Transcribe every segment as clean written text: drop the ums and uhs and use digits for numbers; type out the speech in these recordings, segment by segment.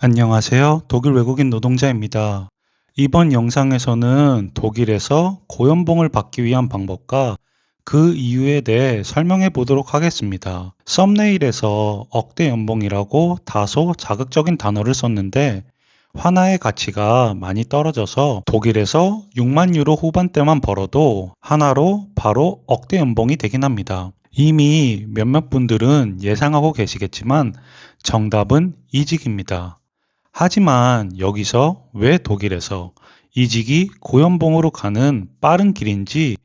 안녕하세요. 독일 외국인 노동자입니다. 이번 영상에서는 독일에서 고연봉을 받기 위한 방법과 그 이유에 대해 설명해 보도록 하겠습니다. 썸네일에서 억대 연봉이라고 다소 자극적인 단어를 썼는데 환화의 가치가 많이 떨어져서 독일에서 6만 유로 후반대만 벌어도 하나로 바로 억대 연봉이 되긴 합니다. 이미 몇몇 분들은 예상하고 계시겠지만 정답은 이직입니다. 하지만 여기서 왜 독일에서 이직이 고연봉으로 가는 빠른 길인지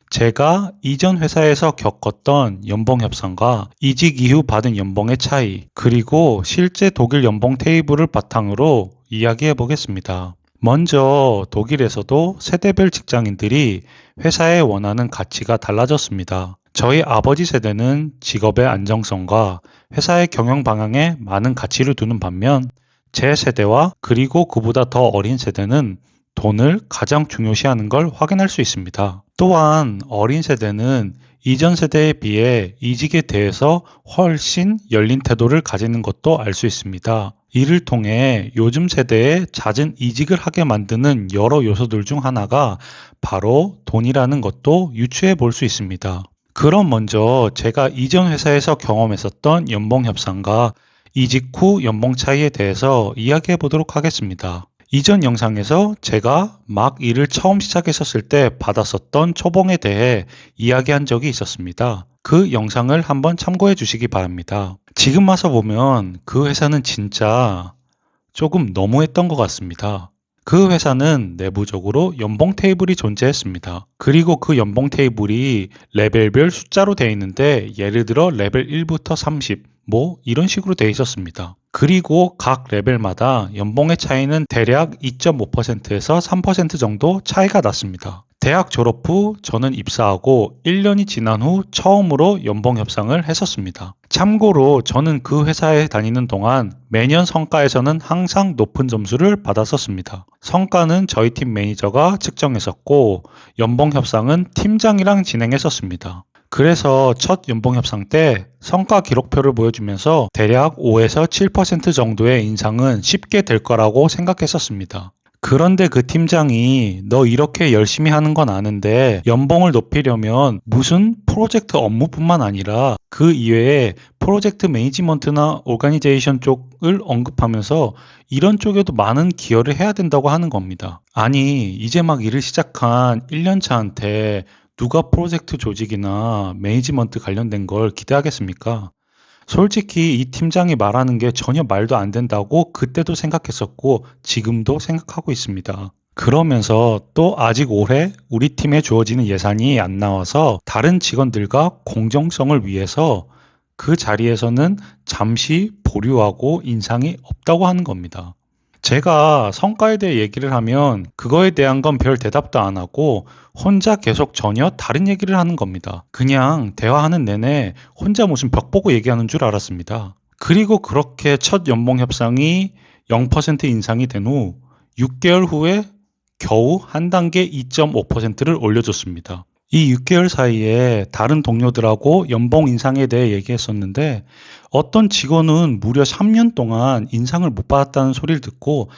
제가 이전 회사에서 겪었던 연봉 협상과 이직 이후 받은 연봉의 차이, 그리고 실제 독일 연봉 테이블을 바탕으로 이야기해 보겠습니다. 먼저 독일에서도 세대별 직장인들이 회사에 원하는 가치가 달라졌습니다. 저희 아버지 세대는 직업의 안정성과 회사의 경영 방향에 많은 가치를 두는 반면 제 세대와 그리고 그보다 더 어린 세대는 돈을 가장 중요시하는 걸 확인할 수 있습니다. 또한 어린 세대는 이전 세대에 비해 이직에 대해서 훨씬 열린 태도를 가지는 것도 알 수 있습니다. 이를 통해 요즘 세대에 잦은 이직을 하게 만드는 여러 요소들 중 하나가 바로 돈이라는 것도 유추해 볼 수 있습니다. 그럼 먼저 제가 이전 회사에서 경험했었던 연봉 협상과 이직 후 연봉 차이에 대해서 이야기해 보도록 하겠습니다. 이전 영상에서 제가 막 일을 처음 시작했었을 때 받았었던 초봉에 대해 이야기한 적이 있었습니다. 그 영상을 한번 참고해 주시기 바랍니다. 지금 와서 보면 그 회사는 진짜 조금 너무했던 것 같습니다. 그 회사는 내부적으로 연봉 테이블이 존재했습니다. 그리고 그 연봉 테이블이 레벨별 숫자로 되어 있는데 예를 들어 레벨 1부터 30, 이런 식으로 되어 있었습니다. 그리고 각 레벨마다 연봉의 차이는 대략 2.5%에서 3% 정도 차이가 났습니다. 대학 졸업 후 저는 입사하고 1년이 지난 후 처음으로 연봉 협상을 했었습니다. 참고로 저는 그 회사에 다니는 동안 매년 성과에서는 항상 높은 점수를 받았었습니다. 성과는 저희 팀 매니저가 측정했었고 연봉 협상은 팀장이랑 진행했었습니다. 그래서 첫 연봉 협상 때 성과 기록표를 보여주면서 대략 5에서 7% 정도의 인상은 쉽게 될 거라고 생각했었습니다. 그런데 그 팀장이 너 이렇게 열심히 하는 건 아는데 연봉을 높이려면 무슨 프로젝트 업무뿐만 아니라 그 이외에 프로젝트 매니지먼트나 오가니제이션 쪽을 언급하면서 이런 쪽에도 많은 기여를 해야 된다고 하는 겁니다. 아니, 이제 막 일을 시작한 1년차한테 누가 프로젝트 조직이나 매니지먼트 관련된 걸 기대하겠습니까? 솔직히 이 팀장이 말하는 게 전혀 말도 안 된다고 그때도 생각했었고 지금도 생각하고 있습니다. 그러면서 또 아직 올해 우리 팀에 주어지는 예산이 안 나와서 다른 직원들과 공정성을 위해서 그 자리에서는 잠시 보류하고 인상이 없다고 하는 겁니다. 제가 성과에 대해 얘기를 하면 그거에 대한 건 별 대답도 안 하고 혼자 계속 전혀 다른 얘기를 하는 겁니다. 그냥 대화하는 내내 혼자 무슨 벽 보고 얘기하는 줄 알았습니다. 그리고 그렇게 첫 연봉 협상이 0% 인상이 된 후 6개월 후에 겨우 한 단계 2.5%를 올려줬습니다. 이 6개월 사이에 다른 동료들하고 연봉 인상에 대해 얘기했었는데 어떤 직원은 무려 3년 동안 인상을 못 받았다는 소리를 듣고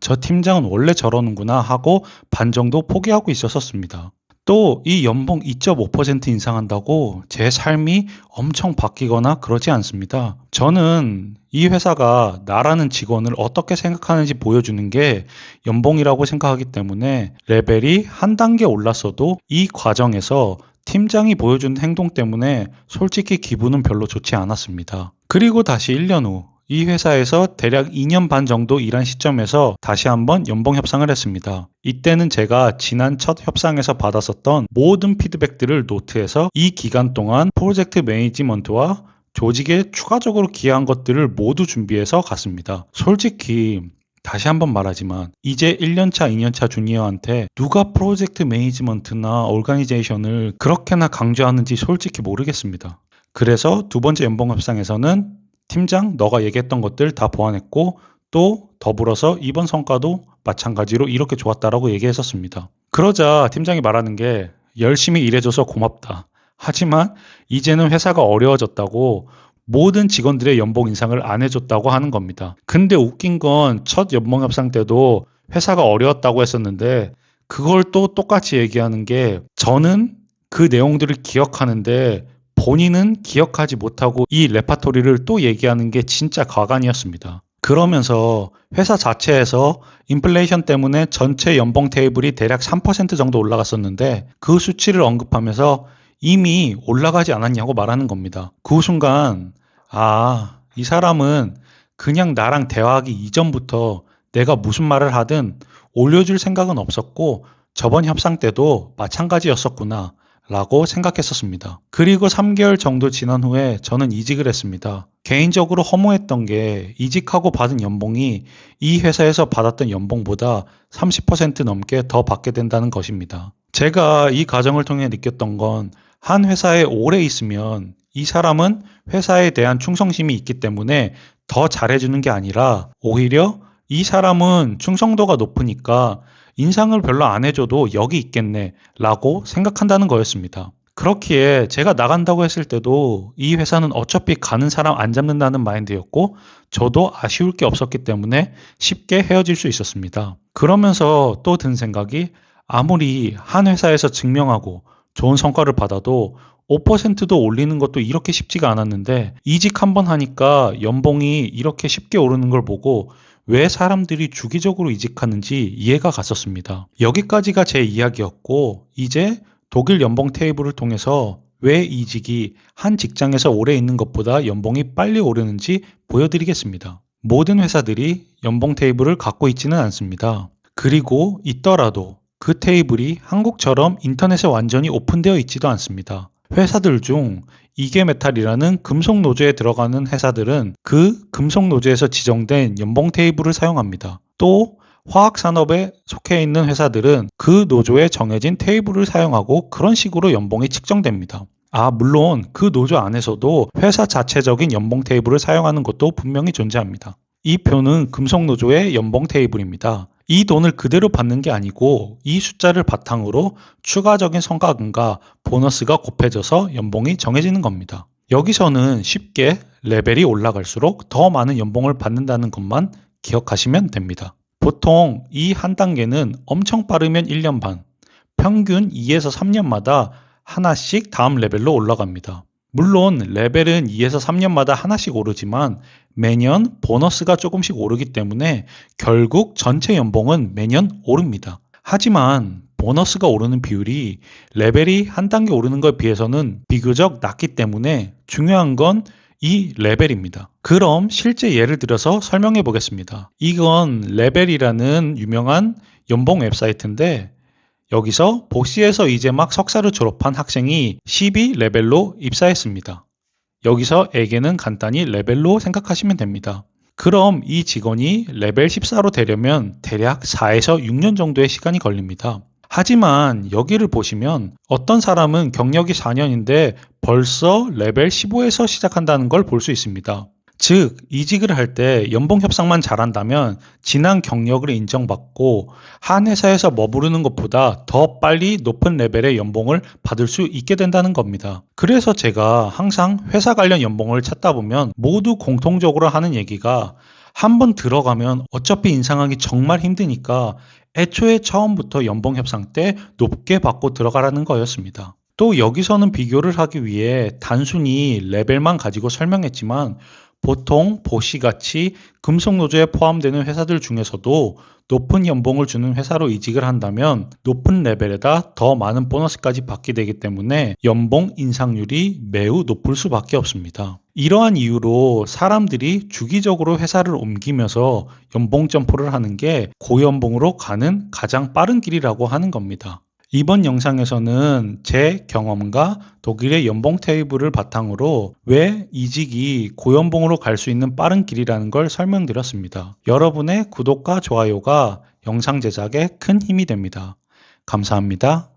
저 팀장은 원래 저러는구나 하고 반 정도 포기하고 있었습니다. 또 이 연봉 2.5% 인상한다고 제 삶이 엄청 바뀌거나 그러지 않습니다. 저는 이 회사가 나라는 직원을 어떻게 생각하는지 보여주는 게 연봉이라고 생각하기 때문에 레벨이 한 단계 올랐어도 이 과정에서 팀장이 보여준 행동 때문에 솔직히 기분은 별로 좋지 않았습니다. 그리고 다시 1년 후 이 회사에서 대략 2년 반 정도 일한 시점에서 다시 한번 연봉 협상을 했습니다. 이때는 제가 지난 첫 협상에서 받았었던 모든 피드백들을 노트해서 이 기간 동안 프로젝트 매니지먼트와 조직에 추가적으로 기여한 것들을 모두 준비해서 갔습니다. 솔직히 다시 한번 말하지만 이제 1년차, 2년차 주니어한테 누가 프로젝트 매니지먼트나 오르가니제이션을 그렇게나 강조하는지 솔직히 모르겠습니다. 그래서 두 번째 연봉 협상에서는 팀장, 너가 얘기했던 것들 다 보완했고 또 더불어서 이번 성과도 마찬가지로 이렇게 좋았다라고 얘기했었습니다. 그러자 팀장이 말하는 게 열심히 일해줘서 고맙다. 하지만 이제는 회사가 어려워졌다고 모든 직원들의 연봉 인상을 안 해줬다고 하는 겁니다. 근데 웃긴 건 첫 연봉 협상 때도 회사가 어려웠다고 했었는데 그걸 또 똑같이 얘기하는 게 저는 그 내용들을 기억하는데 본인은 기억하지 못하고 이 레파토리를 또 얘기하는 게 진짜 가관이었습니다. 그러면서 회사 자체에서 인플레이션 때문에 전체 연봉 테이블이 대략 3% 정도 올라갔었는데 그 수치를 언급하면서 이미 올라가지 않았냐고 말하는 겁니다. 그 순간 이 사람은 그냥 나랑 대화하기 이전부터 내가 무슨 말을 하든 올려줄 생각은 없었고 저번 협상 때도 마찬가지였었구나 라고 생각했었습니다. 그리고 3개월 정도 지난 후에 저는 이직을 했습니다. 개인적으로 허무했던 게 이직하고 받은 연봉이 이 회사에서 받았던 연봉보다 30% 넘게 더 받게 된다는 것입니다. 제가 이 과정을 통해 느꼈던 건 한 회사에 오래 있으면 이 사람은 회사에 대한 충성심이 있기 때문에 더 잘해주는 게 아니라 오히려 이 사람은 충성도가 높으니까 인상을 별로 안 해줘도 여기 있겠네 라고 생각한다는 거였습니다. 그렇기에 제가 나간다고 했을 때도 이 회사는 어차피 가는 사람 안 잡는다는 마인드였고 저도 아쉬울 게 없었기 때문에 쉽게 헤어질 수 있었습니다. 그러면서 또 든 생각이 아무리 한 회사에서 증명하고 좋은 성과를 받아도 5%도 올리는 것도 이렇게 쉽지가 않았는데 이직 한번 하니까 연봉이 이렇게 쉽게 오르는 걸 보고 왜 사람들이 주기적으로 이직하는지 이해가 갔었습니다. 여기까지가 제 이야기였고 이제 독일 연봉 테이블을 통해서 왜 이직이 한 직장에서 오래 있는 것보다 연봉이 빨리 오르는지 보여드리겠습니다. 모든 회사들이 연봉 테이블을 갖고 있지는 않습니다. 그리고 있더라도 그 테이블이 한국처럼 인터넷에 완전히 오픈되어 있지도 않습니다. 회사들 중 이계메탈이라는 금속 노조에 들어가는 회사들은 그 금속 노조에서 지정된 연봉 테이블을 사용합니다. 또 화학 산업에 속해 있는 회사들은 그 노조에 정해진 테이블을 사용하고 그런 식으로 연봉이 측정됩니다. 물론 그 노조 안에서도 회사 자체적인 연봉 테이블을 사용하는 것도 분명히 존재합니다. 이 표는 금속 노조의 연봉 테이블입니다. 이 돈을 그대로 받는 게 아니고 이 숫자를 바탕으로 추가적인 성과금과 보너스가 곱해져서 연봉이 정해지는 겁니다. 여기서는 쉽게 레벨이 올라갈수록 더 많은 연봉을 받는다는 것만 기억하시면 됩니다. 보통 이 한 단계는 엄청 빠르면 1년 반, 평균 2에서 3년마다 하나씩 다음 레벨로 올라갑니다. 물론 레벨은 2에서 3년마다 하나씩 오르지만 매년 보너스가 조금씩 오르기 때문에 결국 전체 연봉은 매년 오릅니다. 하지만 보너스가 오르는 비율이 레벨이 한 단계 오르는 것에 비해서는 비교적 낮기 때문에 중요한 건 이 레벨입니다. 그럼 실제 예를 들어서 설명해 보겠습니다. 이건 레벨이라는 유명한 연봉 웹사이트인데 여기서 보시에서 이제 막 석사를 졸업한 학생이 12레벨로 입사했습니다. 여기서 에게는 간단히 레벨로 생각하시면 됩니다. 그럼 이 직원이 레벨 14로 되려면 대략 4에서 6년 정도의 시간이 걸립니다. 하지만 여기를 보시면 어떤 사람은 경력이 4년인데 벌써 레벨 15에서 시작한다는 걸 볼 수 있습니다. 즉, 이직을 할 때 연봉 협상만 잘한다면 지난 경력을 인정받고 한 회사에서 머무르는 것보다 더 빨리 높은 레벨의 연봉을 받을 수 있게 된다는 겁니다. 그래서 제가 항상 회사 관련 연봉을 찾다 보면 모두 공통적으로 하는 얘기가 한번 들어가면 어차피 인상하기 정말 힘드니까 애초에 처음부터 연봉 협상 때 높게 받고 들어가라는 거였습니다. 또 여기서는 비교를 하기 위해 단순히 레벨만 가지고 설명했지만 보통 보시같이 금속노조에 포함되는 회사들 중에서도 높은 연봉을 주는 회사로 이직을 한다면 높은 레벨에다 더 많은 보너스까지 받게 되기 때문에 연봉 인상률이 매우 높을 수밖에 없습니다. 이러한 이유로 사람들이 주기적으로 회사를 옮기면서 연봉 점프를 하는 게 고연봉으로 가는 가장 빠른 길이라고 하는 겁니다. 이번 영상에서는 제 경험과 독일의 연봉 테이블을 바탕으로 왜 이직이 고연봉으로 갈 수 있는 빠른 길이라는 걸 설명드렸습니다. 여러분의 구독과 좋아요가 영상 제작에 큰 힘이 됩니다. 감사합니다.